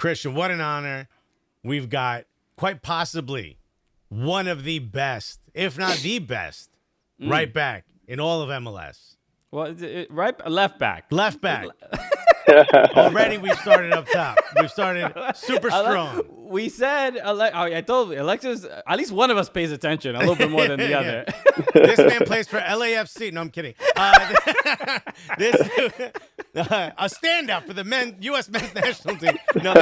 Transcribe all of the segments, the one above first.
Christian, what an honor. We've got quite possibly one of the best, if not the best, right back in all of MLS. Well, left back. Left back. Already we've started up top. We've started super strong. We said, I told Alexis, at least one of us pays attention a little bit more than the other. This man plays for LAFC. No, I'm kidding. A standout for the U.S. men's national team. No,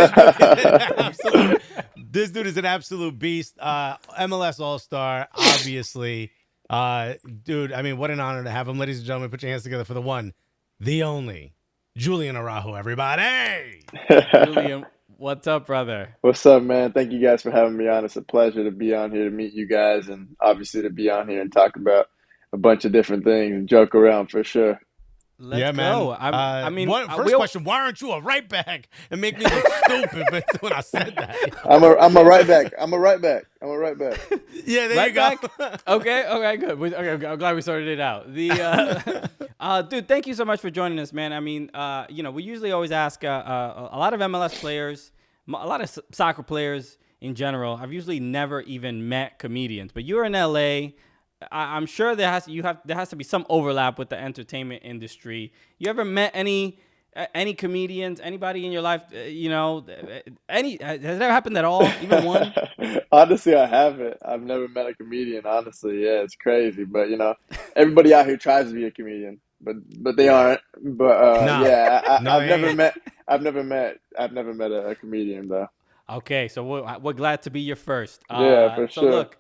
this dude is an absolute beast. MLS All-Star, obviously. Dude, I mean, what an honor to have him. Ladies and gentlemen, put your hands together for the one, the only, Julian Araujo, everybody. Julian, what's up, brother? What's up, man? Thank you guys for having me on. It's a pleasure to be on here to meet you guys and obviously to be on here and talk about a bunch of different things and joke around for sure. Let's go. I mean, first question: why aren't you a right back? And make me look stupid when I said that. I'm a right back. I'm a right back. Yeah, there right you go. Back? Okay, good. I'm glad we sorted it out. Dude, thank you so much for joining us, man. I mean, we usually always ask a lot of MLS players, a lot of soccer players in general. I've usually never even met comedians, but you're in LA. I'm sure there has to be some overlap with the entertainment industry. You ever met any comedians? Anybody in your life? Has that ever happened at all? Even one? Honestly, I haven't. I've never met a comedian. Honestly, yeah, it's crazy. But everybody out here tries to be a comedian, but they aren't. But yeah, I've never met a comedian though. Okay, so we're glad to be your first. Yeah, for sure. Look.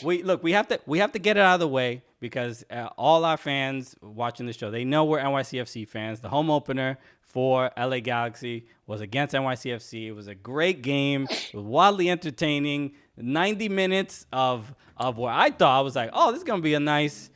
We have to get it out of the way because all our fans watching the show, they know we're NYCFC fans. The home opener for LA Galaxy was against NYCFC. It was a great game. It was wildly entertaining. 90 minutes of what I thought, I was like, oh, this is gonna be a nice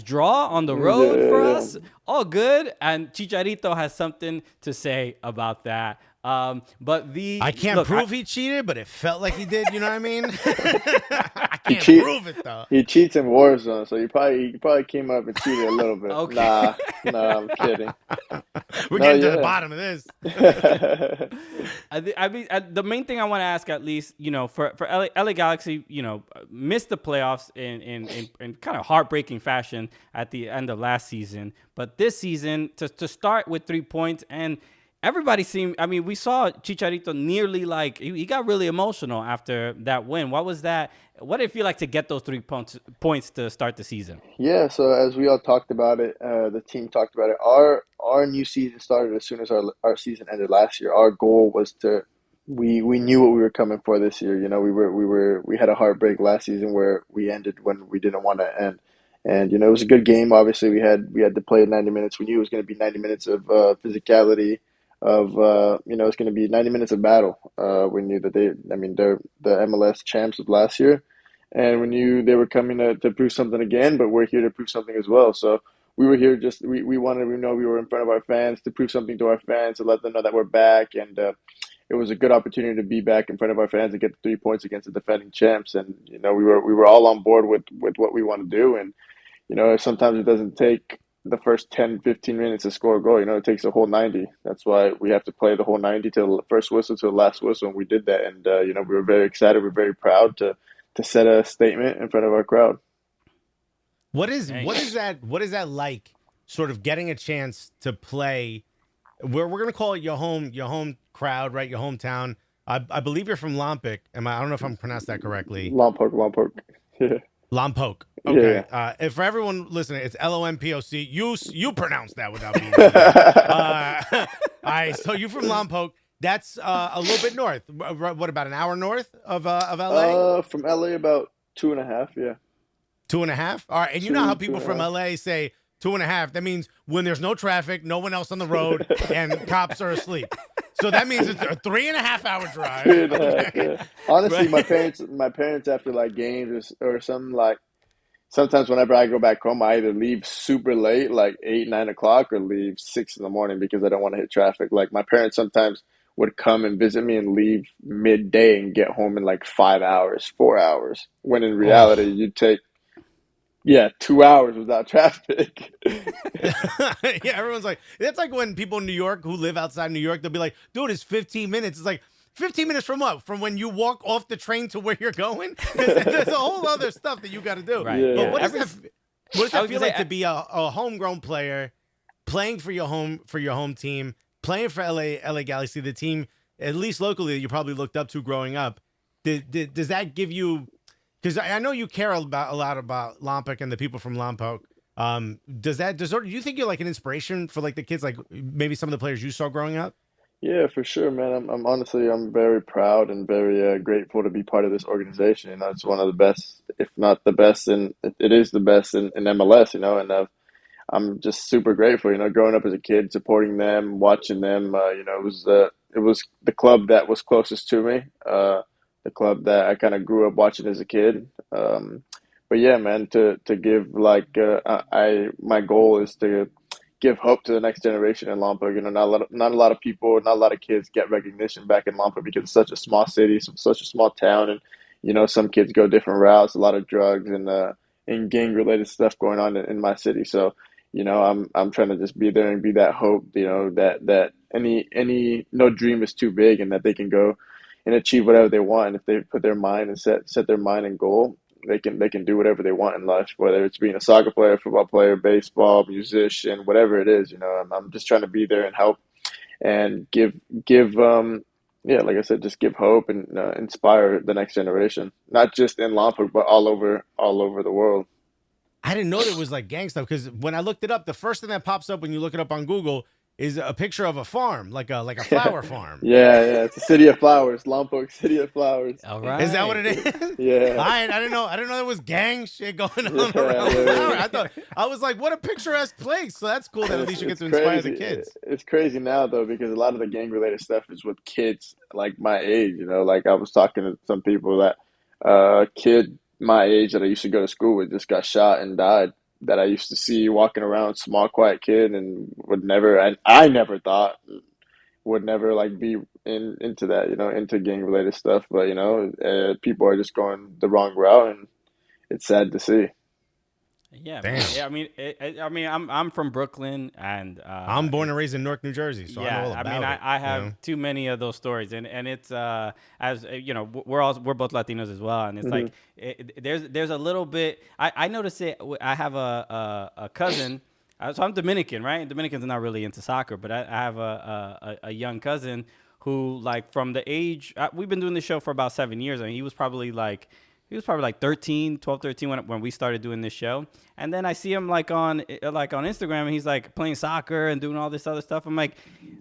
draw on the road for us. All good. And Chicharito has something to say about that. I can't prove he cheated, but it felt like he did. You know what I mean? I can't prove it though. He cheats in Warzone, so he probably came up and cheated a little bit. Okay. Nah, I'm kidding. We're getting to the bottom of this. I mean, the main thing I want to ask, at least, for LA Galaxy, missed the playoffs in kind of heartbreaking fashion at the end of last season, but this season to start with 3 points and. Everybody seemed. I mean, we saw Chicharito nearly he got really emotional after that win. What was that? What did it feel like to get those 3 points to start the season? Yeah, so as we all talked about it, the team talked about it. Our new season started as soon as our season ended last year. Our goal was we knew what we were coming for this year. We had a heartbreak last season where we ended when we didn't want to end. And it was a good game. Obviously, we had to play 90 minutes. We knew it was going to be 90 minutes of physicality. It's going to be 90 minutes of battle. We knew that they're the MLS champs of last year, and we knew they were coming to prove something again, but we're here to prove something as well. So we were here we wanted to know we were in front of our fans to prove something to our fans, to let them know that we're back, and it was a good opportunity to be back in front of our fans and get the 3 points against the defending champs. And we were all on board with what we want to do, and sometimes it doesn't take the first 10, 15 minutes to score a goal. It takes a whole 90. That's why we have to play the whole 90 till the first whistle to the last whistle, and we did that. And, we were very excited. We're very proud to set a statement in front of our crowd. What is that like, sort of getting a chance to play? We're going to call it your home crowd, right? Your hometown. I believe you're from Lompoc. I don't know if I'm pronounced that correctly. Lompoc. Yeah. Lompoc. Okay. Yeah. And for everyone listening, it's Lompoc. You pronounce that without being. All right. So you from Lompoc. That's a little bit north. What, about an hour north of LA? From LA, about 2.5. Yeah. 2.5. All right. And you know how people from LA say 2.5. That means when there's no traffic, no one else on the road, and cops are asleep. So that means it's a 3.5-hour drive. 3.5, yeah. Honestly, right. my parents after games or something, sometimes whenever I go back home, I either leave super late, 8, 9 o'clock, or leave 6 in the morning because I don't want to hit traffic. My parents sometimes would come and visit me and leave midday and get home in 5 hours, 4 hours. When in reality, you'd take 2 hours without traffic. Yeah, everyone's like, that's like when people in New York who live outside New York, they'll be like, dude, it's 15 minutes. It's like 15 minutes from what? From when you walk off the train to where you're going? There's a whole other stuff that you got to do. Right. Yeah. But what does I that was feel gonna like say, to be a homegrown player, playing for your home team, playing for LA Galaxy, the team at least locally that you probably looked up to growing up? Does that give you? Because I know you care a lot about Lompoc and the people from Lompoc. Do you think you're like an inspiration for like the kids, like maybe some of the players you saw growing up? Yeah, for sure, man. I'm honestly, I'm very proud and very grateful to be part of this organization. You know, it's one of the best, if not the best, and it is the best in MLS. You know, and I'm just super grateful. You know, growing up as a kid, supporting them, watching them. You know, it was the club that was closest to me. The club that I kind of grew up watching as a kid. But yeah, man, to give like my goal is to give hope to the next generation in Lompoc. You know, not a lot of people, not a lot of kids get recognition back in Lompoc because it's such a small city, such a small town, and you know, some kids go different routes, a lot of drugs and gang related stuff going on in my city. So, you know, I'm trying to just be there and be that hope. You know, that any no dream is too big, and that they can go and achieve whatever they want. And if they put their mind and set their mind and goal, they can do whatever they want in life, whether it's being a soccer player, football player, baseball, musician, whatever it is. You know, I'm just trying to be there and help and give yeah, like I said, just give hope and inspire the next generation, not just in Lompoc, but all over the world. I didn't know there was like gang stuff because when I looked it up, the first thing that pops up when you look it up on Google is a picture of a farm, like a flower farm. Yeah, it's a city of flowers, Lompoc, city of flowers. all right. Is that what it is? Yeah, I didn't know. I didn't know there was gang shit going on yeah, around yeah, Flower. yeah. I was like, what a picturesque place. So that's cool that And at least you get it's to inspire the crazy. kids. It's crazy now though because a lot of the gang related stuff is with kids like my age. You know, like I was talking to some people that kid my age that I used to go to school with just got shot and died. That I used to see walking around, small quiet kid, and would never. And I never thought would never like be into that. You know, into gang related stuff. But you know, people are just going the wrong route, and it's sad to see. Yeah, man. Damn. Yeah, I mean, I'm from Brooklyn, and I'm born and raised in Newark, New Jersey, so I know all yeah, about I mean, it. I You have know? too many of those stories, and it's as you know, we're both Latinos as well, and it's Hmm. like there's a little bit. I notice it. I have a cousin. So I'm Dominican, right? And Dominicans are not really into soccer, but I have a young cousin who, like, from the age we've been doing this show for about 7 years, and he was probably like 13, 12, 13 when we started doing this show. And then I see him like on Instagram, and he's like playing soccer and doing all this other stuff. I'm like,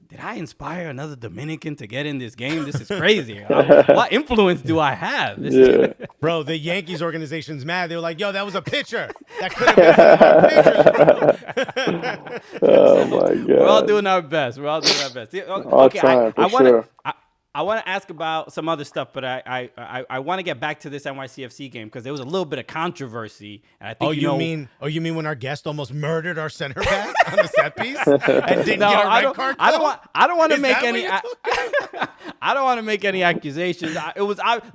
did I inspire another Dominican to get in this game? This is crazy. What influence do I have? This Yeah. Bro, the Yankees organization's mad. They were like, yo, that was a pitcher. That could have been one of our pitchers, bro. Oh my We're all God. doing our best. We're all doing our best. All Okay, time, for I want sure. to. I want to ask about some other stuff, but I want to get back to this NYCFC game because there was a little bit of controversy, and I think You mean when our guest almost murdered our center back on the set piece and didn't No, get a I red don't. card? I don't want. I don't want to Is make that what any. you're talking I don't want to make any accusations.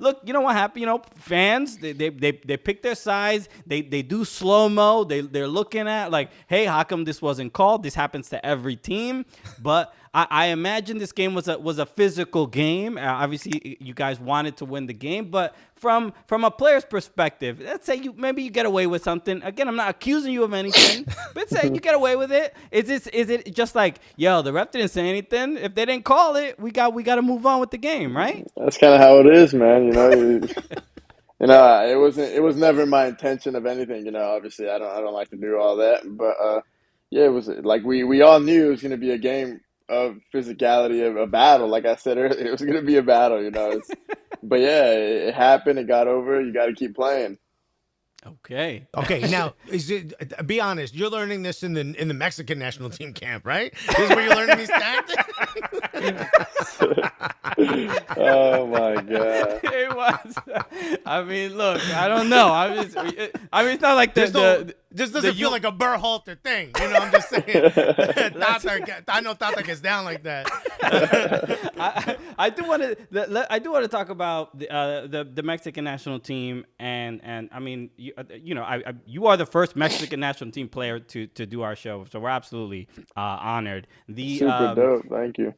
Look. You know what happened? You know, fans they pick their sides. They do slow mo. They're looking at like, hey, how come this wasn't called? This happens to every team, but. I imagine this game was a physical game. Obviously, you guys wanted to win the game, but from a player's perspective, let's say you get away with something. Again, I'm not accusing you of anything, but say you get away with it. Is it just like, yo, the ref didn't say anything? If they didn't call it, we got to move on with the game, right? That's kind of how it is, man. You know, it was never my intention of anything. You know, obviously, I don't like to do all that, but yeah, it was like we all knew it was going to be a game of physicality, of a battle. Like I said earlier, it was going to be a battle. You know, but yeah, it happened. It got over. You got to keep playing. Okay. Okay, now be honest. You're learning this in the Mexican national team camp, right? This is where you're learning these tactics. Oh my God. It was. I mean, look, I don't know. I mean, it's not like This doesn't feel like a Berhalter thing. You know, I'm just saying. I know Tata gets down like that. I do want to talk about the Mexican national team, and I mean, you are the first Mexican national team player to do our show, so we're absolutely honored. Super dope. Thank you.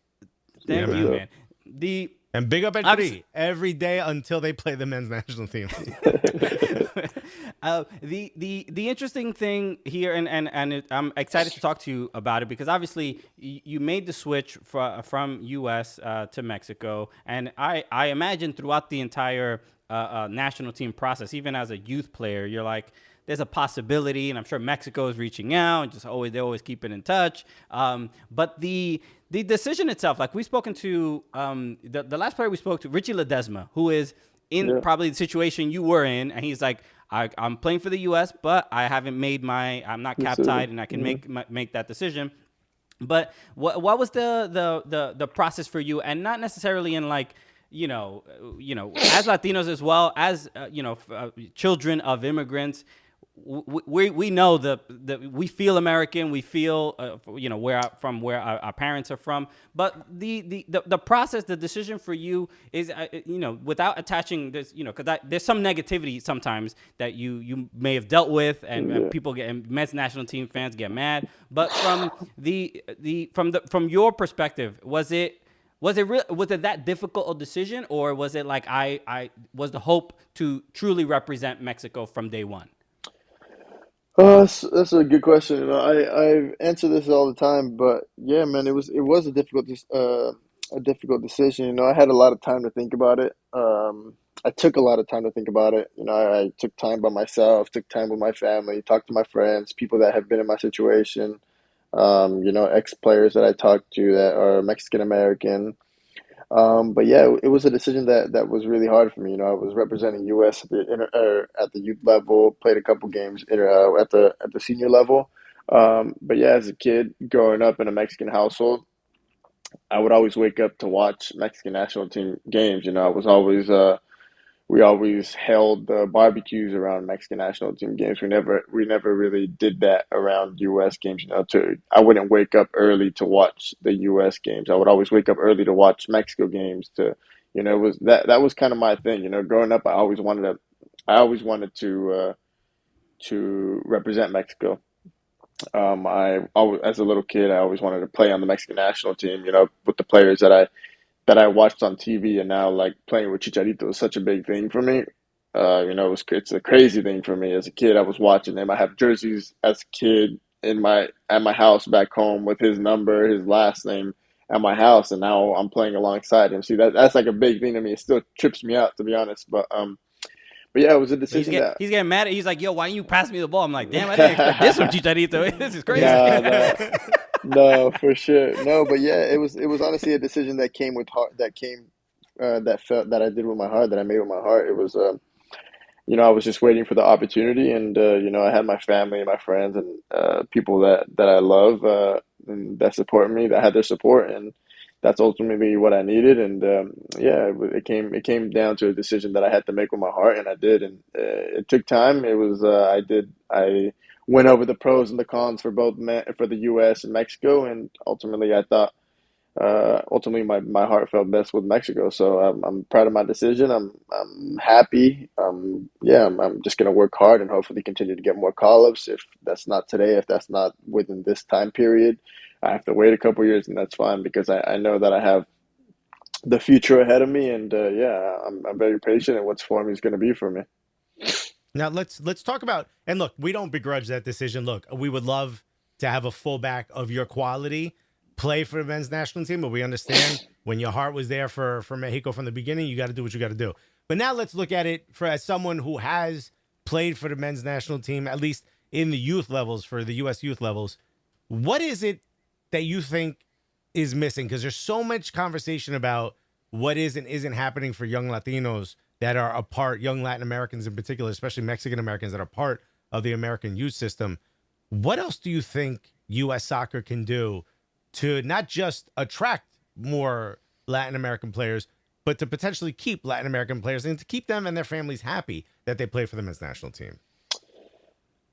Thank Yeah, you, man. man. And big up at Obviously, three every day until they play the men's national team. the interesting thing here, I'm excited to talk to you about it because obviously you made the switch from U.S. To Mexico, and I imagine throughout the entire national team process, even as a youth player, you're like, there's a possibility, and I'm sure Mexico is reaching out, and they're always keeping in touch. But the decision itself, like we've spoken to the last player we spoke to, Richie Ledesma, who is in Yeah. probably the situation you were in, and he's like, I'm playing for the U.S., but I haven't made I'm not cap tied, and I can make that decision. But what was the process for you, and not necessarily in like, as Latinos as well as children of immigrants, we know we feel American, we feel where our parents are from, but the process, the decision for you is without attaching this, because there's some negativity sometimes that you may have dealt with, and people and men's national team fans get mad, but from from your perspective, was it that difficult a decision, or was it like I was the hope to truly represent Mexico from day one? That's a good question. I answer this all the time, but yeah, man, it was a difficult decision. I had a lot of time to think about it. I took a lot of time to think about it. I took time by myself, took time with my family, talked to my friends, people that have been in my situation. Ex players that I talked to that are Mexican American. But yeah, it was a decision that was really hard for me. I was representing U.S. At the youth level, played a couple games at the senior level. But yeah, as a kid growing up in a Mexican household, I would always wake up to watch Mexican national team games. I was always we always held barbecues around Mexican national team games. We never really did that around U.S. games. I wouldn't wake up early to watch the U.S. games. I would always wake up early to watch Mexico games. It was that was kind of my thing. Growing up, I always wanted to represent Mexico. As a little kid, I always wanted to play on the Mexican national team. With the players that I watched on TV, and now like playing with Chicharito is such a big thing for me. It's a crazy thing for me. As a kid, I was watching him. I have jerseys as a kid at my house back home with his number, his last name at my house, and now I'm playing alongside him. See, that's like a big thing to me. It still trips me out, to be honest. But yeah, it was a decision that He's getting mad. He's like, "Yo, why didn't you pass me the ball?" I'm like, "Damn, I didn't expect this from Chicharito. This is crazy." nah, nah. No, for sure. No, but yeah, it was honestly a decision that came with heart, that felt that I did with my heart, that I made with my heart. It was I was just waiting for the opportunity, and I had my family and my friends and people that I love and that support me, that had their support, and that's ultimately what I needed. And yeah, it came down to a decision that I had to make with my heart, and I did. And it took time. I went over the pros and the cons for for the U.S. and Mexico, and ultimately my heart felt best with Mexico. So I'm proud of my decision. I'm happy. Yeah, I'm just gonna work hard and hopefully continue to get more call-ups. If that's not today, if that's not within this time period, I have to wait a couple years, and that's fine because I know that I have the future ahead of me, and yeah, I'm very patient, and what's for me is gonna be for me. Now let's talk about, and look, we don't begrudge that decision. Look, we would love to have a fullback of your quality play for the men's national team, but we understand when your heart was there for Mexico from the beginning, you got to do what you got to do. But now let's look at it as someone who has played for the men's national team, at least in the youth levels, for the U.S. youth levels. What is it that you think is missing? Because there's so much conversation about what is and isn't happening for young Latinos that are a part, young Latin Americans in particular, especially Mexican Americans that are part of the American youth system. What else do you think U.S. soccer can do to not just attract more Latin American players, but to potentially keep Latin American players and to keep them and their families happy that they play for the men's national team?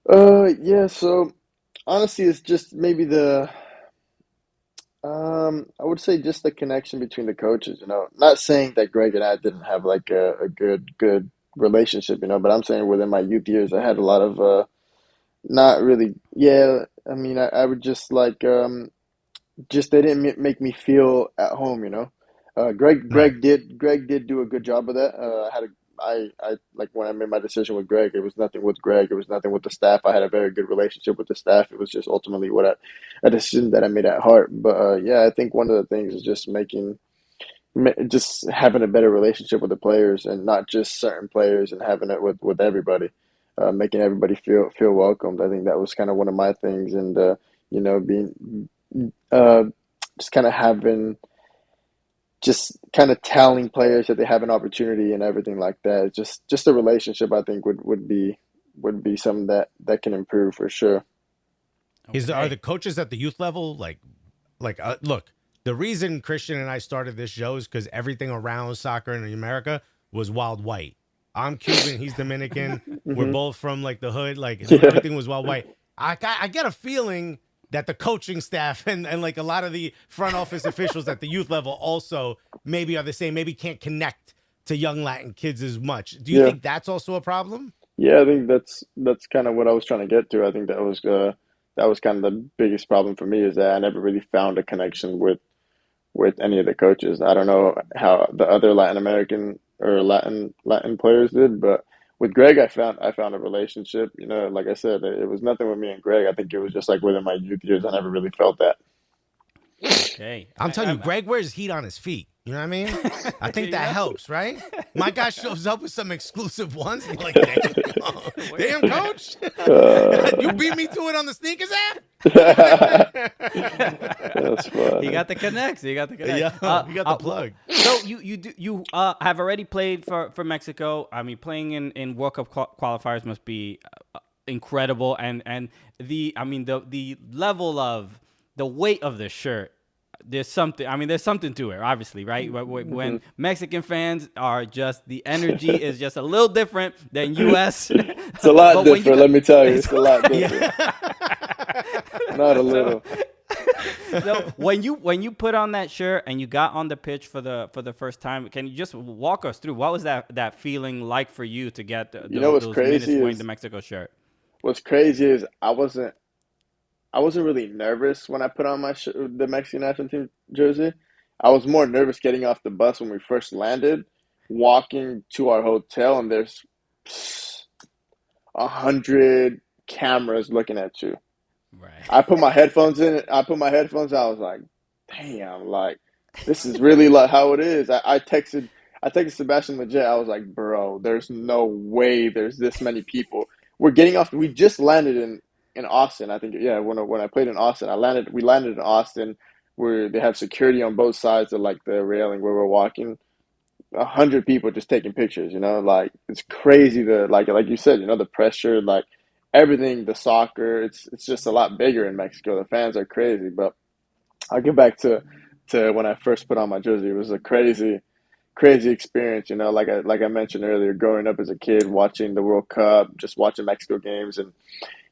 Yeah. So honestly, it's just maybe I would say just the connection between the coaches. Not saying that Greg and I didn't have like a good relationship. But I'm saying within my youth years, I had a lot of not really. Yeah, I mean, I would just like just they didn't make me feel at home. Right. Greg did do a good job of that. I like when I made my decision with Greg, it was nothing with Greg. It was nothing with the staff. I had a very good relationship with the staff. It was just ultimately a decision that I made at heart. But yeah, I think one of the things is just just having a better relationship with the players and not just certain players and having it with everybody, making everybody feel welcomed. I think that was kind of one of my things, and being uh, just kind of having just kind of telling players that they have an opportunity and everything like that. Just a relationship, I think would be something that can improve for sure. Are the Okay. coaches at the youth level look, the reason Christian and I started this show is because everything around soccer in America was wild white. I'm Cuban, he's Dominican. We're Hmm. both from like the hood. Like Yeah, everything was wild white. I get a feeling that the coaching staff and like a lot of the front office officials at the youth level also maybe are the same. Maybe can't connect to young Latin kids as much. Do you yeah, think that's also a problem? yeah. I think that's kind of what I was trying to get to. I think that was kind of the biggest problem for me is that I never really found a connection with any of the coaches. I don't know how the other Latin American or Latin players did, but with Greg, I found a relationship. Like I said, it was nothing with me and Greg. I think it was just like within my youth years. I never really felt that. Okay. I'm telling you, Greg wears heat on his feet. You know what I mean? I think You that know? helps, right? My guy shows up with some exclusive ones. And you're like, damn, damn, coach, you beat me to it on the sneakers That's He funny. got the connects. He got the connect. Yo, you got the plug. So you have already played for Mexico. I mean, playing in World Cup qualifiers must be incredible, and the level of the weight of the shirt. There's something. I mean, there's something to it, obviously, right? Hmm. When Mexican fans are just the energy is just a little different than U.S. It's a lot But when you different. got, Let me tell you, it's a lot different. Yeah. Not a so, little. so when you put on that shirt and you got on the pitch for the first time, can you just walk us through what was that feeling like for you to get You know what's those minutes crazy wearing the is Mexico shirt? I wasn't really nervous when I put on the Mexican national team jersey. I was more nervous getting off the bus when we first landed, walking to our hotel, and there's 100 cameras looking at you. Right. I put my headphones in. I put my headphones. I was like, damn, like this is really like how it is. I texted Sebastian Legit. I was like, bro, there's no way there's this many people. We're getting off. We just landed in Austin. I think yeah. When I played in Austin, We landed in Austin where they have security on both sides of like the railing where we're walking. 100 people just taking pictures. Like it's crazy. Like you said, the pressure, like everything, the soccer. It's just a lot bigger in Mexico. The fans are crazy. But I'll get back to when I first put on my jersey. It was a crazy experience. Like I mentioned earlier, growing up as a kid, watching the World Cup, just watching Mexico games, and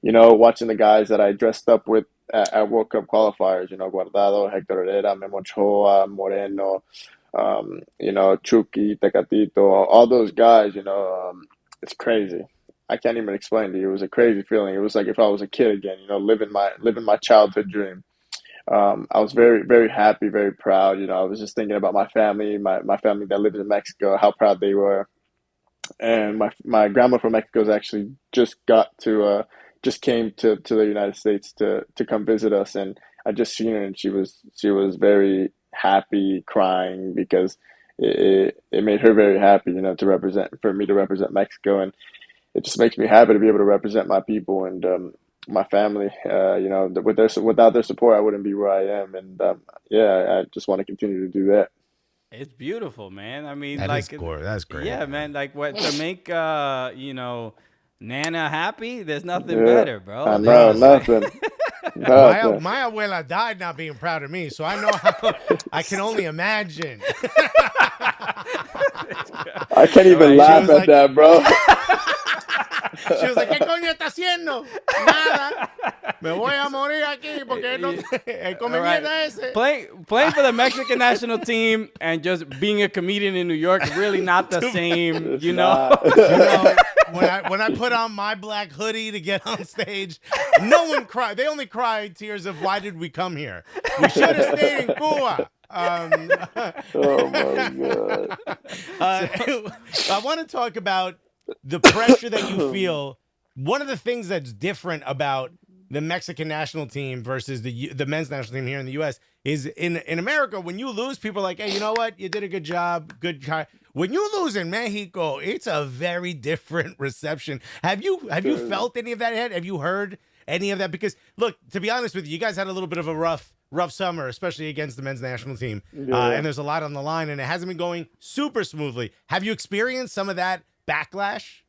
watching the guys that I dressed up with at World Cup qualifiers. Guardado, Hector Herrera, Memo Ochoa, Moreno, Chucky, Tecatito, all those guys. It's crazy. I can't even explain to you. It was a crazy feeling. It was like if I was a kid again. Living my childhood dream. I was very, very happy, very proud. I was just thinking about my family, my family that lives in Mexico, how proud they were. And my grandma from Mexico has actually just came to the United States to come visit us, and I just seen her, and she was very happy, crying because it made her very happy, for me to represent Mexico, and it just makes me happy to be able to represent my people and my family. Without their support, I wouldn't be where I am, and yeah, I just want to continue to do that. It's beautiful, man. I mean, That is like, gore. That's great, yeah, man. man. Like, what to make Nana happy? There's nothing Yeah, better, I bro. know There's like, nothing, nothing. My abuela died not being proud of me, so I know how. I can only imagine. I can't all even right, She laugh was at like, that, bro. she was like, ¿qué coño está haciendo? Nada. Me voy a morir aquí porque no el come all right. mierda ese. Playing for the Mexican national team and just being a comedian in New York is really not the same, It's you know. not. You know, when I put on my black hoodie to get on stage, no one cried. They only cried tears of why did we come here? We should have stayed in Cuba. Oh my God. I want to talk about the pressure that you feel. One of the things that's different about the Mexican national team versus the men's national team here in the U.S. is in America, when you lose, people are like, hey, you know what? You did a good job. Good try. When you lose in Mexico, it's a very different reception. Have you felt any of that yet? Have you heard any of that? Because look, to be honest with you, you guys had a little bit of a rough summer, especially against the men's national team. Yeah. And there's a lot on the line, and it hasn't been going super smoothly. Have you experienced some of that backlash?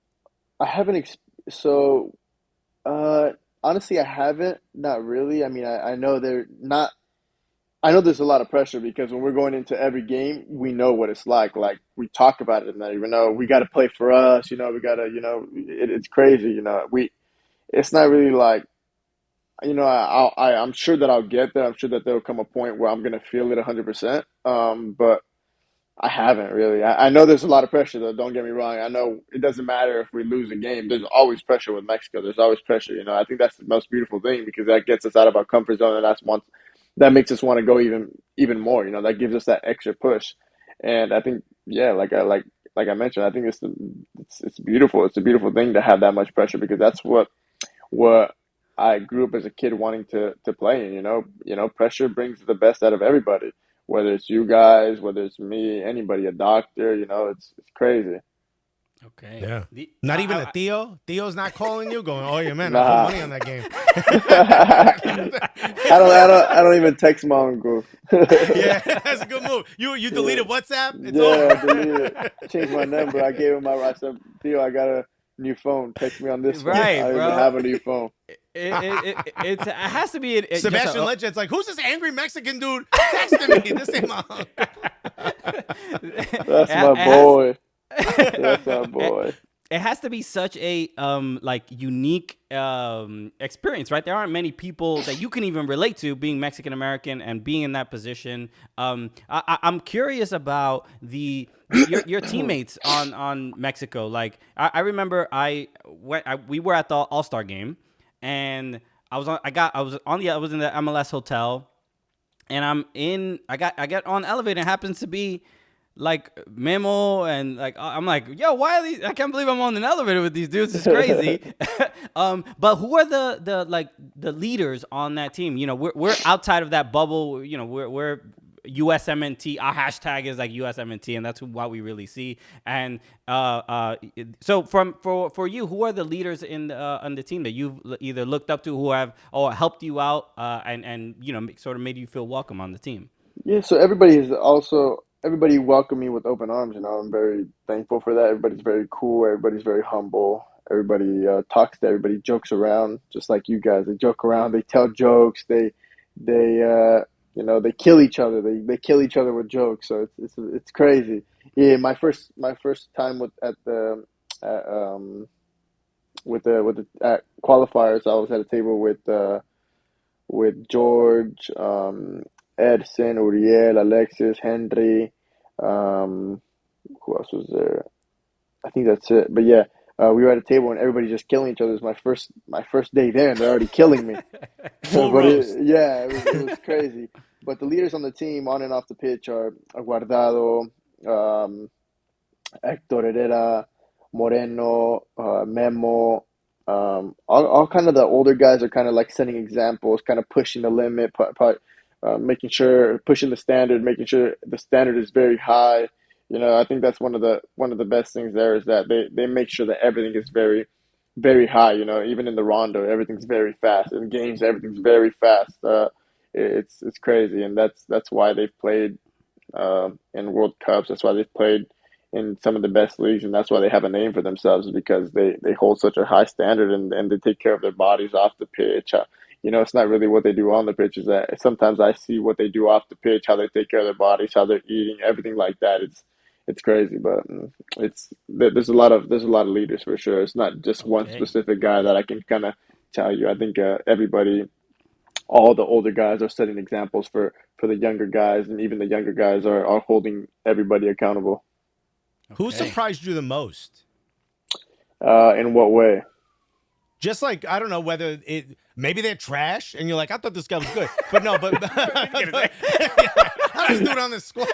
I haven't so uh honestly I haven't, not really. I mean, I know they're not I know there's a lot of pressure because when we're going into every game, we know what it's like. Like we talk about it and that even though we got to play for us, we got to, it's crazy, it's not really like, I'm sure that I'll get there. I'm sure that there'll come a point where I'm going to feel it 100%. But I haven't really. I know there's a lot of pressure, though. Don't get me wrong. I know it doesn't matter if we lose a game. There's always pressure with Mexico. There's always pressure. I think that's the most beautiful thing because that gets us out of our comfort zone, and that makes us want to go even more. That gives us that extra push. And I think, yeah, like I mentioned, I think it's beautiful. It's a beautiful thing to have that much pressure because that's what I grew up as a kid wanting to play. And pressure brings the best out of everybody. Whether it's you guys, whether it's me, anybody, a doctor, it's crazy. Okay. Yeah. Not even a Theo? Theo's not calling you, going, "Oh yeah, man, I put Nah. money on that game." I don't even text my uncle. Yeah, that's a good move. You deleted WhatsApp? It's Yeah, over. delete it. Changed my number. I gave him I said, Theo, I got a new phone. Text me on this phone. Right, I don't even bro. have a new phone. It has to be Sebastian Legend's like, "Who's this angry Mexican dude texting me? This ain't my uncle." That's my boy. That's our boy. It has to be such a unique experience, right? There aren't many people that you can even relate to being Mexican American and being in that position. I'm curious about your teammates on Mexico. Like I remember we were at the All-Star game, and I was in the MLS hotel, and I get on the elevator. It happens to be like Memo, and like I'm like, yo, why are these? I can't believe I'm on an elevator with these dudes. It's crazy. But who are the leaders on that team? We're outside of that bubble. We're USMNT. Our hashtag is like USMNT, and that's what we really see. And so for you, who are the leaders on the team that you've either looked up to, who have or helped you out, and sort of made you feel welcome on the team? Yeah, so everybody welcomed me with open arms. I'm very thankful for that. Everybody's very cool. Everybody's very humble. Everybody talks to everybody, jokes around, just like you guys. They joke around. They tell jokes. They kill each other. They kill each other with jokes. So it's crazy. Yeah, my first time at qualifiers, I was at a table with George, Edson, Uriel, Alexis, Henry. Who else was there? I think that's it. But yeah, we were at a table and everybody just killing each other. It was my first day there, and they're already killing me. Full But roast. it was crazy. But the leaders on the team, on and off the pitch, are Guardado, um, Hector Herrera, Moreno, Memo. All kind of the older guys are kind of like setting examples, kind of pushing the limit, making sure pushing the standard, making sure the standard is very high. I think that's one of the best things there is that they make sure that everything is very, very high. Even in the rondo, everything's very fast. In games, everything's very fast. It's crazy, and that's why they've played in World Cups. That's why they've played in some of the best leagues, and that's why they have a name for themselves is because they hold such a high standard and they take care of their bodies off the pitch. It's not really what they do on the pitch. Is that sometimes I see what they do off the pitch, how they take care of their bodies, how they're eating, everything like that. It's crazy, but there's a lot of leaders for sure. It's not just one Okay. specific guy that I can kind of tell you. I think everybody, all the older guys are setting examples for the younger guys, and even the younger guys are holding everybody accountable. Who Okay. surprised you the most? In what way? just like I don't know whether maybe they're trash, and you're like, I thought this guy was good, but no, but I just do it on the squad.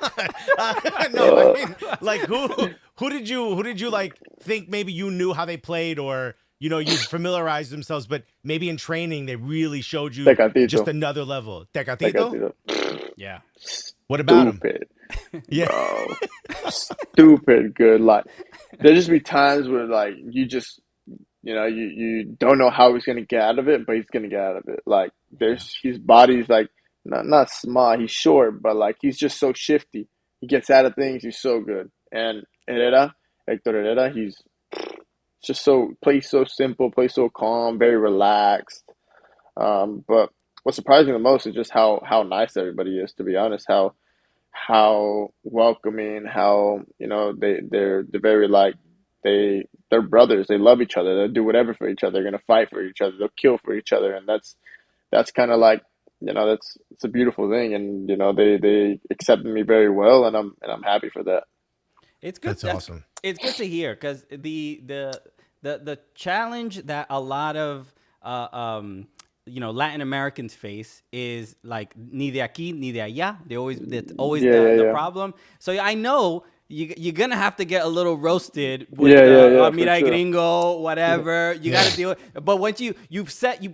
No, I mean, like who did you like think maybe you knew how they played, or you familiarized themselves, but maybe in training they really showed you Tecatito. just another level. Tecatito? Yeah. What about him? Stupid, Yeah. bro. Stupid good. Like there just be times where like you just you don't know how he's gonna get out of it, but he's gonna get out of it. Like there's his body's like not small, he's short, but like he's just so shifty. He gets out of things, he's so good. And Hector Herrera, he's just plays so simple, plays so calm, very relaxed. But what's surprising the most is just how nice everybody is, to be honest, how welcoming, how they're very like they're brothers. They love each other. They'll do whatever for each other. They're gonna fight for each other. They'll kill for each other, and that's kind of like it's a beautiful thing. And they accepted me very well, and I'm happy for that. It's good. That's awesome. It's good to hear because the challenge that a lot of Latin Americans face is like ni de aquí ni de allá. That's always the problem. So I know you're gonna have to get a little roasted with mira sure. gringo, whatever. You gotta deal with. But once you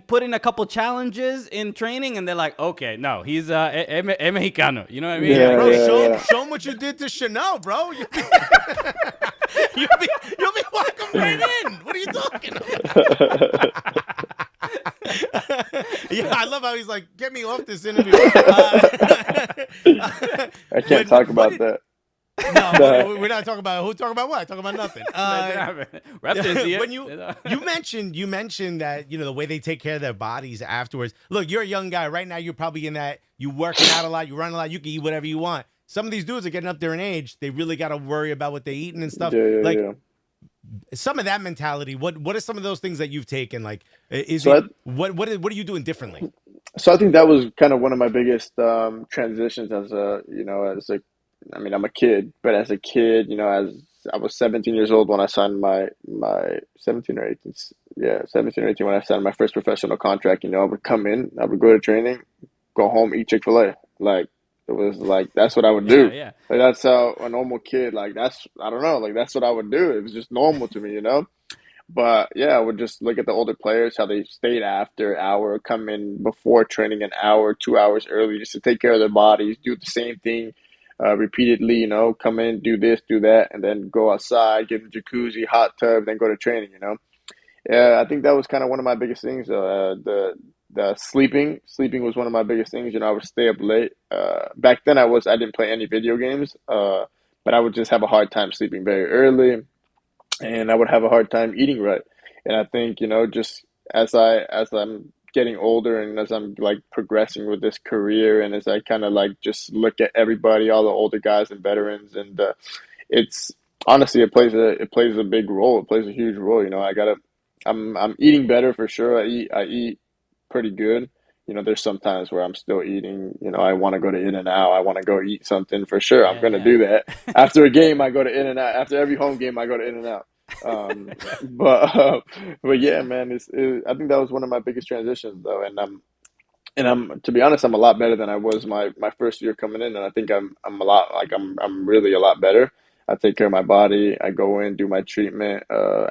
put in a couple challenges in training, and they're like, okay, no, he's mexicano. You know what I mean? Yeah, Bro, yeah. show him what you did to Chanel, bro. You'll be welcome right in. What are you talking about? Yeah, I love how he's like, get me off this interview. I can't talk about that. No, we're not talking about who. Talking about what? Talking about nothing. When you mentioned that the way they take care of their bodies afterwards. Look, you're a young guy right now. You're probably in that. You working out a lot. You run a lot. You can eat whatever you want. Some of these dudes are getting up there in age. They really got to worry about what they're eating and stuff. Yeah. Some of that mentality. What are some of those things that you've taken? Like, what are you doing differently? So I think that was kind of one of my biggest transitions I mean, I'm a kid, but as a kid, as I was 17 years old when I signed my 17 or 18, 17 or 18 when I signed my first professional contract. I would come in, I would go to training, go home, eat Chick-fil-A. Like it was like that's what I would do. Yeah. Like that's how a normal kid. Like I don't know. Like that's what I would do. It was just normal to me. But yeah, I would just look at the older players, how they stayed after an hour, come in before training an hour, 2 hours early, just to take care of their bodies, do the same thing repeatedly. Come in, do this, do that, and then go outside, get in the jacuzzi, hot tub, then go to training. Yeah, I think that was kind of one of my biggest things. The sleeping was one of my biggest things. I would stay up late. Back then, I didn't play any video games, but I would just have a hard time sleeping very early, and I would have a hard time eating right. And I think just as I'm getting older and as I'm like progressing with this career, and as I kind of like just look at everybody, all the older guys and veterans, and it's honestly it plays a big role. It plays a huge role. I'm eating better for sure. I eat pretty good. There's some times where I'm still eating. I want to go to In-N-Out. I want to go eat something for sure. I'm gonna do that. After a game, I go to In-N-Out. After every home game, I go to In-N-Out. But yeah, man, I think that was one of my biggest transitions though, and I'm to be honest, I'm a lot better than I was my first year coming in, and I think I'm a lot like I'm really a lot better. I take care of my body. I go in, do my treatment.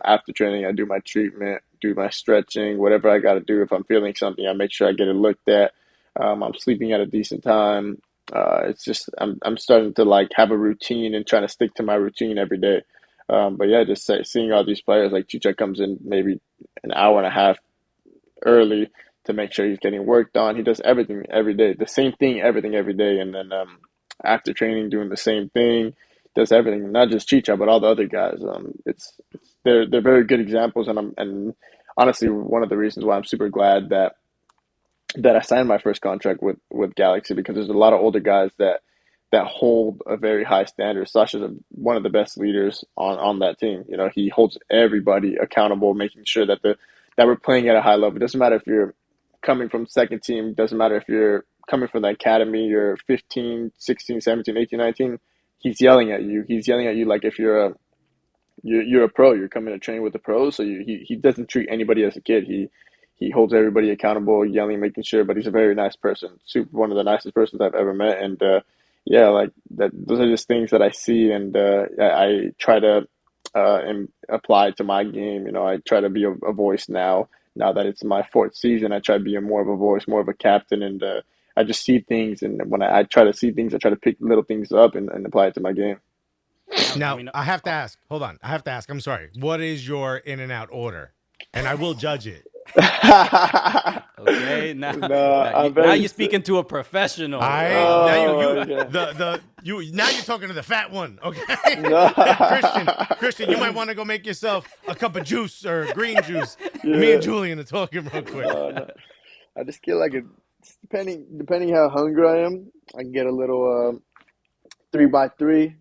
After training, I do my treatment, do my stretching, whatever I got to do. If I'm feeling something, I make sure I get it looked at. I'm sleeping at a decent time. It's just I'm starting to like have a routine and trying to stick to my routine every day. But yeah, just seeing all these players like Chicha comes in maybe an hour and a half early to make sure he's getting work done. He does everything every day, the same thing, everything every day, and then after training, doing the same thing. Does everything, not just Chicha, but all the other guys. They're very good examples, and honestly, one of the reasons why I'm super glad that I signed my first contract with Galaxy, because there's a lot of older guys that hold a very high standard. Sasha's one of the best leaders on that team. He holds everybody accountable, making sure that we're playing at a high level. It doesn't matter if you're coming from second team. It doesn't matter if you're coming from the academy. You're 15, 16, 17, 18, 19. He's yelling at you. He's yelling at you like if you're you're a pro. You're coming to train with the pros. So he doesn't treat anybody as a kid. He holds everybody accountable, yelling, making sure. But he's a very nice person. Super, one of the nicest persons I've ever met. And yeah, like that. Those are just things that I see, and I try to and apply to my game. You know, I try to be a voice now. Now that it's my fourth season, I try to be more of a voice, more of a captain, and I just see things. And when I try to see things, I try to pick little things up and apply it to my game. Yeah, I Now, mean, I have to ask. Hold on. I have to ask. I'm sorry. What is your in and out order? And I will judge it. okay, now, No, I'm now very you're speaking to a professional. Oh my God. Now you're talking to the fat one, okay? No. Christian, you might want to go make yourself a cup of juice or green juice. Yeah. Me and Julian are talking real quick. No. I just get like depending how hungry I am, I can get a little 3x3,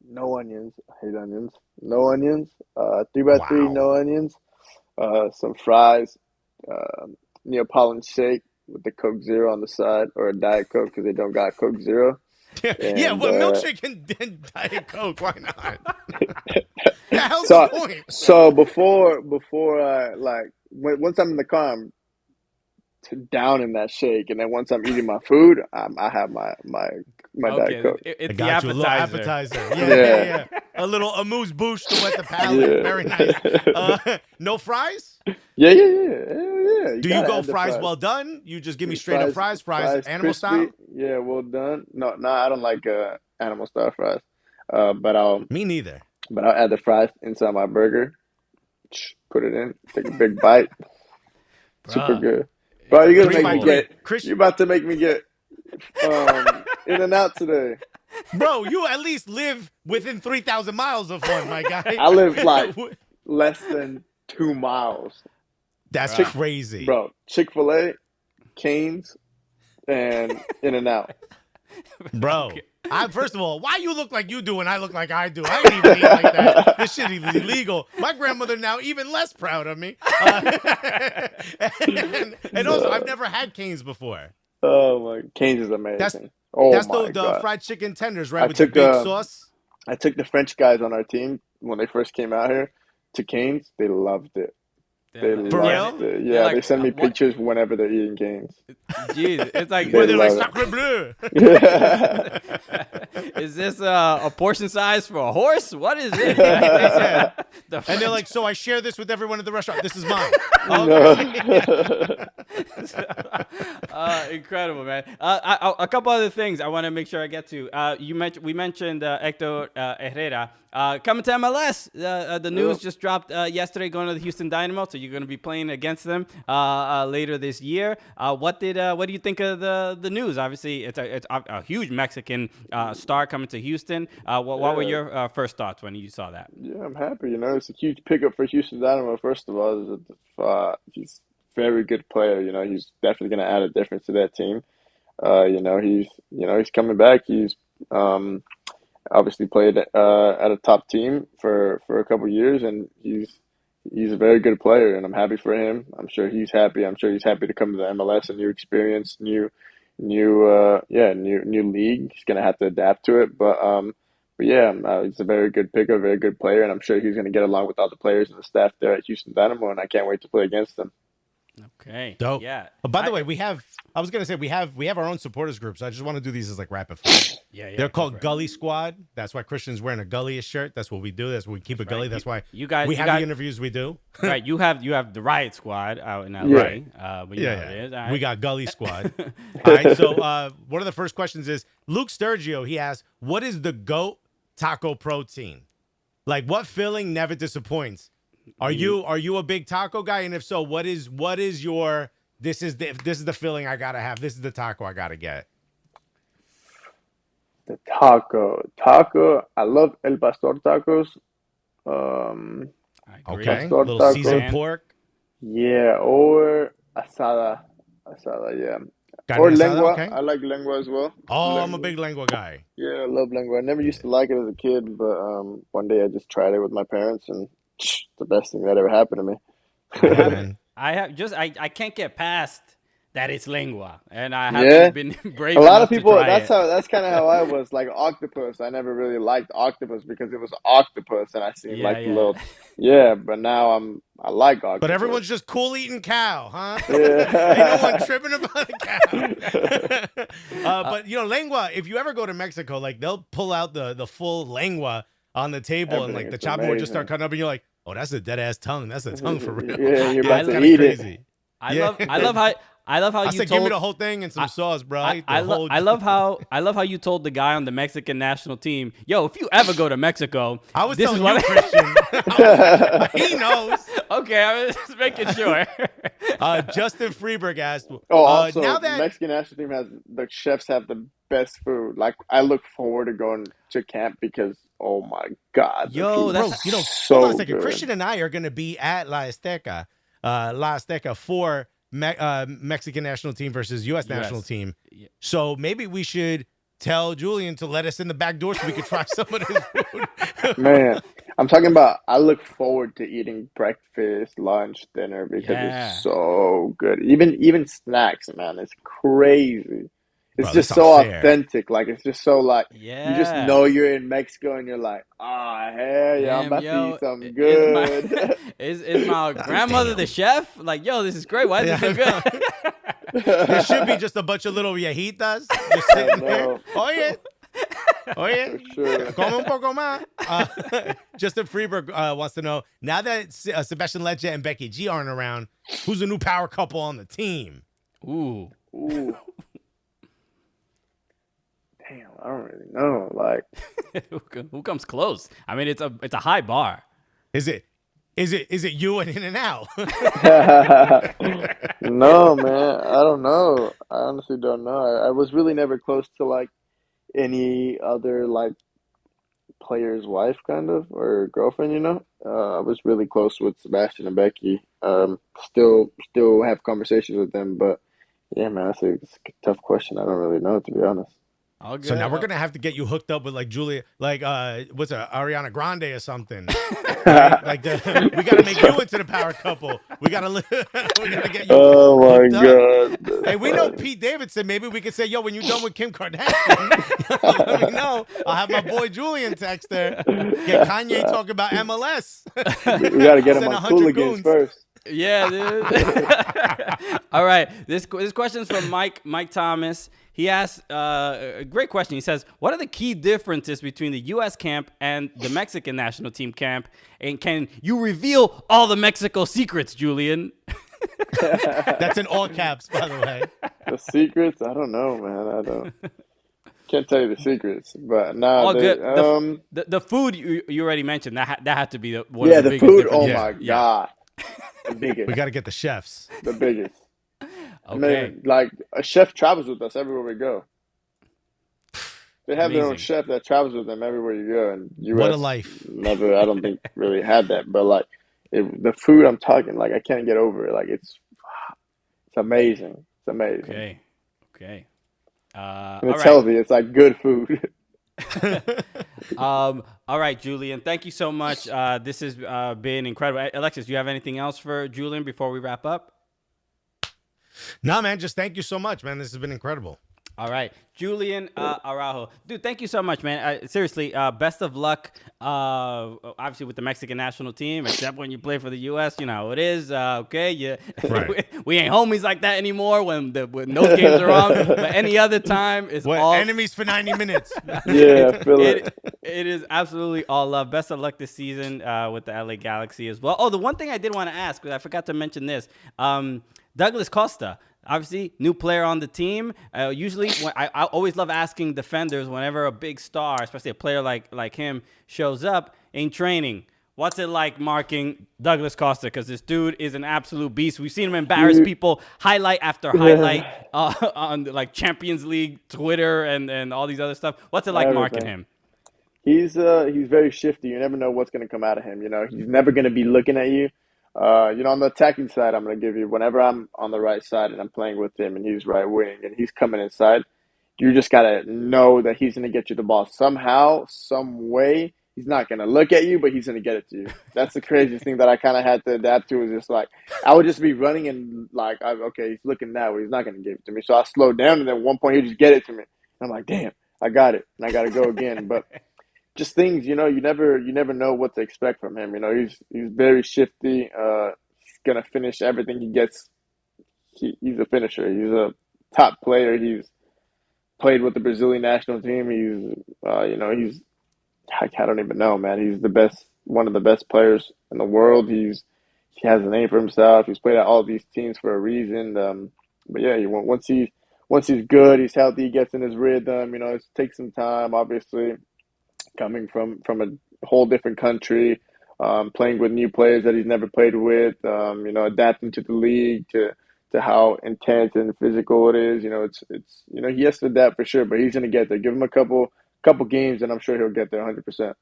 no onions. I hate onions. No onions. 3x3, Wow. no onions. Some fries. Neapolitan shake with the Coke Zero on the side, or a Diet Coke because they don't got Coke Zero. Yeah, And well, milkshake and Diet Coke. Why not? The hell's the so point? so before once I'm in the car, I'm down in that shake, and then once I'm eating my food, I have my Diet Okay, Coke. I it's the got you. A little appetizer. appetizer. Yeah. Yeah. A little amuse-bouche to wet the palate. Yeah. Very nice. No fries? Yeah. Hell yeah. You Do you gotta go add the fries fries. well done? You just give me straight up fries animal Crispy. style? Yeah, well done. No, I don't like animal style fries. But Me neither. I'll add the fries inside my burger. Put it in. Take a big bite. Super Bruh, good. Bro, it's you're gonna Three make by me unbelievable. three. get. Chris, You're about to make me get in and out today. bro, you at least live within 3,000 miles of one, my guy. I live like less than 2 miles. That's Chick, Bruh. crazy. bro. Chick-fil-A, Cane's, and In and Out. Bro. First of all, why you look like you do and I look like I do? I ain't even eat like that. This shit is illegal. My grandmother now even less proud of me. And also, I've never had Cane's before. Oh my, Cane's is That's amazing. Oh that's my the God. fried chicken tenders, right? I With the took big sauce. I took the French guys on our team when they first came out here to Cane's. They loved it. They For loved real? it. They're Yeah, like, they send me what? pictures whenever they're eating Cane's. Jeez, it's like, Where They they're like, love sacre bleu. is this a portion size for a horse? What is it? Yeah. The And they're French- like, so I share this with everyone at the restaurant. This is mine. No. incredible, man. A couple other things I want to make sure I get to. We mentioned Hector Herrera coming to MLS. The news just dropped yesterday, going to the Houston Dynamo. So you're going to be playing against them later this year. What do you think of the news? Obviously, it's a huge Mexican star coming to Houston. What were your first thoughts when you saw that? Yeah, I'm happy. You know, it's a huge pickup for Houston Dynamo. First of all, he's a very good player. You know, he's definitely going to add a difference to that team. He's coming back. He's obviously played at a top team for a couple years, and he's a very good player. And I'm happy for him. I'm sure he's happy. I'm sure he's happy to come to the MLS, a new experience, new league. He's going to have to adapt to it, but yeah, he's a very good picker, very good player, and I'm sure he's going to get along with all the players and the staff there at Houston Dynamo, and I can't wait to play against them. Okay. Dope. Yeah. Oh, by the way, we have our own supporters groups. I just want to do these as like rapid fire. Yeah. They're go called for it. Gully Squad. That's why Christian's wearing a Gullyish shirt. That's what we do. That's what we keep it gully. right. That's why You guys- we you have guys- the interviews we do. Right, you have the Riot Squad out in LA. Right. But you know what it is. All right. We got Gully Squad. All right. So one of the first questions is Luke Sturgio. He asks, "What is the GOAT taco protein? Like, what filling never disappoints? Are you a big taco guy? And if so, what is your this is the filling I gotta have. This is the taco I gotta get." The taco. I love El Pastor tacos. Um, I agree. Okay. Pastor Little taco. seasoned pork. yeah, or asada, yeah, Carne or asada, lengua. okay. I like lengua as well. Oh, I'm a Lengua. big lengua guy. Yeah, I love lengua. I never used to like it as a kid, but one day I just tried it with my parents, and it's the best thing that ever happened to me. Yeah, man. I can't get past that it's lengua, and I Yeah. haven't been A brave lot of enough to people, try it. that's kind of how I was. Like octopus, I never really liked octopus because it was octopus, and I seen Yeah, like the yeah. little, yeah. But now I like But octopus. everyone's just cool eating cow, huh? Ain't no one Yeah. tripping about a cow. Uh, But lengua. If you ever go to Mexico, like they'll pull out the full lengua on the table, and Everything like the is chopper would just start amazing. cutting up, and you're like, oh, that's a dead ass tongue. That's a tongue for real. Yeah, I, you're Yeah, I, about it's to kind of eat it. crazy. I Yeah. love, I love how, I love how I you said, give me told. the whole thing and some I, sauce, bro. I I, ate I, the lo- whole. I love how you told the guy on the Mexican national team, yo, if you ever go to Mexico, I was this is telling you, what Christian. He knows. Okay, I was just making sure. Justin Freeberg asked, Oh, now also, that Mexican national team has the chefs have the best food. Like I look forward to going to camp because oh my God, the Yo, food that's bro, is hold on a so second. good. Christian and I are going to be at La Azteca for Mexican national team versus U.S. national US. team. Yeah. So maybe we should tell Julian to let us in the back door so we could try some of his food. Man, I'm talking about I look forward to eating breakfast, lunch, dinner because it's Yeah. so good. Even snacks, man, it's crazy. It's Bro, this just sounds so fair. authentic. Like it's just so like you just Yeah. know you're in Mexico and you're like, ah, hell yeah, I'm Damn, about to eat yo, something is my good. is my grandmother the Damn. chef? Like, yo, this is great. Why is it so Yeah, good? there should be just a bunch of little viejitas just I sitting there. know Oye, for oye, sure. come un poco más. Justin Freeberg wants to know, now that Sebastian Lecce and Becky G aren't around, who's the new power couple on the team? Ooh. Ooh, damn, I don't really know. Like, Who comes close? I mean, it's a high bar. Is it you and In and Out? no, man, I don't know. I honestly don't know. I was really never close to like any other like player's wife, kind of, or girlfriend. I was really close with Sebastian and Becky. Still have conversations with them, but yeah, man, it's a tough question. I don't really know, to be honest. All So now good. we're Oh. gonna have to get you hooked up with like Julia, like what's it, Ariana Grande or something, right? Like we gotta make you into the power couple. We gotta we gotta get you Oh my hooked up. God, that's Hey, we know funny. Pete Davidson. Maybe we could say, yo, when you're done with Kim Kardashian, let me know. I'll have my boy Julian text her. Get Kanye talking about MLS. We got to get him Send on 100 Cooligans goons. first. Yeah, dude. All right. This question is from Mike Thomas. He asks a great question. He says, "What are the key differences between the U.S. camp and the Mexican national team camp? And can you reveal all the Mexico secrets, Julian?" That's in all caps, by the way. The secrets? I don't know, man. I don't can't tell you the secrets, but nah, All good. the The food you already mentioned that had to be one of yeah, the the biggest food. Oh differences. Yeah. my Yeah. God, the We biggest, got to get the chefs. the biggest. I Okay. mean, like a chef travels with us everywhere we go. They have their own Amazing. chef that travels with them everywhere you go. And What a U.S. life. never, I don't think really had that. But like the food, I'm talking like I can't get over it. Like it's amazing. It's amazing, Okay. Okay. and All it's right. healthy. It's like good food. All right, Julian. Thank you so much. This has been incredible. Alexis, do you have anything else for Julian before we wrap up? No, man, just thank you so much, man. This has been incredible. All right, Julian Araujo, dude. Thank you so much, man. Seriously, best of luck. Obviously with the Mexican national team, except when you play for the U.S. You know how it is. Okay, yeah, Right. we ain't homies like that anymore when those games are on. But any other time, it's What all enemies for 90 minutes? Yeah, I feel it. it is absolutely all love. Best of luck this season with the LA Galaxy as well. Oh, the one thing I did want to ask, because I forgot to mention this, Douglas Costa. Obviously, new player on the team. Usually, I always love asking defenders whenever a big star, especially a player like him, shows up in training. What's it like marking Douglas Costa? Because this dude is an absolute beast. We've seen him embarrass people highlight after highlight on like Champions League Twitter and all these other stuff. What's it like marking Everything. him? He's very shifty. You never know what's going to come out of him. He's never going to be looking at you. On the attacking side, I'm going to give you whenever I'm on the right side and I'm playing with him and he's right wing and he's coming inside, you just got to know that he's going to get you the ball somehow, some way. he's not gonna look at you, but he's gonna get it to you. That's the craziest thing that I kind of had to adapt to. Is just like I would just be running and like, okay, he's looking that way. He's not gonna give it to me. So I slowed down, and then at one point he just get it to me. And I'm like, damn, I got it, and I gotta go again. But just things, you never know what to expect from him. He's very shifty. He's gonna finish everything he gets. He's a finisher. He's a top player. He's played with the Brazilian national team. He's I don't even know, man. He's the best, one of the best players in the world. He has a name for himself. He's played at all these teams for a reason. But yeah, once he's good, he's healthy, he gets in his rhythm. It takes some time, obviously, coming from a whole different country, playing with new players that he's never played with. Adapting to the league, to how intense and physical it is. It's he has to adapt for sure, but he's gonna get there. Give him a couple games, and I'm sure he'll get there 100%.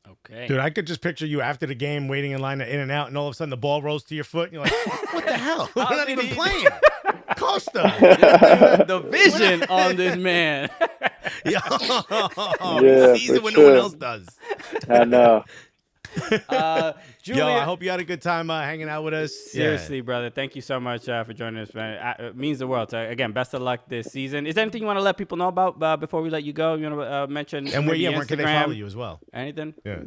Okay. Dude, I could just picture you after the game waiting in line to in and out, and all of a sudden the ball rolls to your foot, and you're like, what the hell? We're not even playing. Costa. The vision on this man. Yo, Yeah, he sees it for when no one sure. else does. I know. Julian, Yo, I hope you had a good time hanging out with us. seriously, brother, thank you so much for joining us, man. It means the world. Again, best of luck this season. Is there anything you want to let people know about before we let you go? You want to mention And where maybe can they Instagram? follow you as well? Anything? Yeah.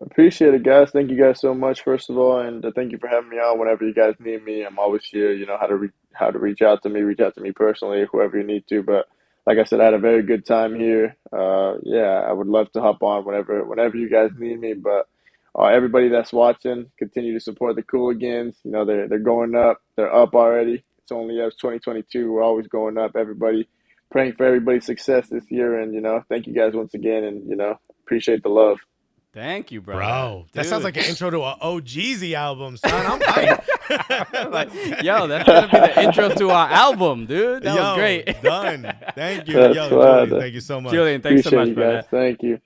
Appreciate it, guys. Thank you guys so much, first of all, and thank you for having me on. Whenever you guys need me, I'm always here. You know how to reach out to me personally, whoever you need to. But like I said, I had a very good time here. Yeah, I would love to hop on whenever you guys need me. But everybody that's watching, continue to support the Cooligans. They're going up. They're up already. It's only 2022. We're always going up. Everybody praying for everybody's success this year, and thank you guys once again, and appreciate the love. Thank you, brother. Bro, that Dude. sounds like an intro to an OGZ album, son. I'm hyped. Like, yo, that's gonna be the intro to our album, dude. That was great. Done. Thank you. That's Yo, fun. Julian, thank you so much. Julian, thanks so Appreciate much, you brother. guys. Thank you.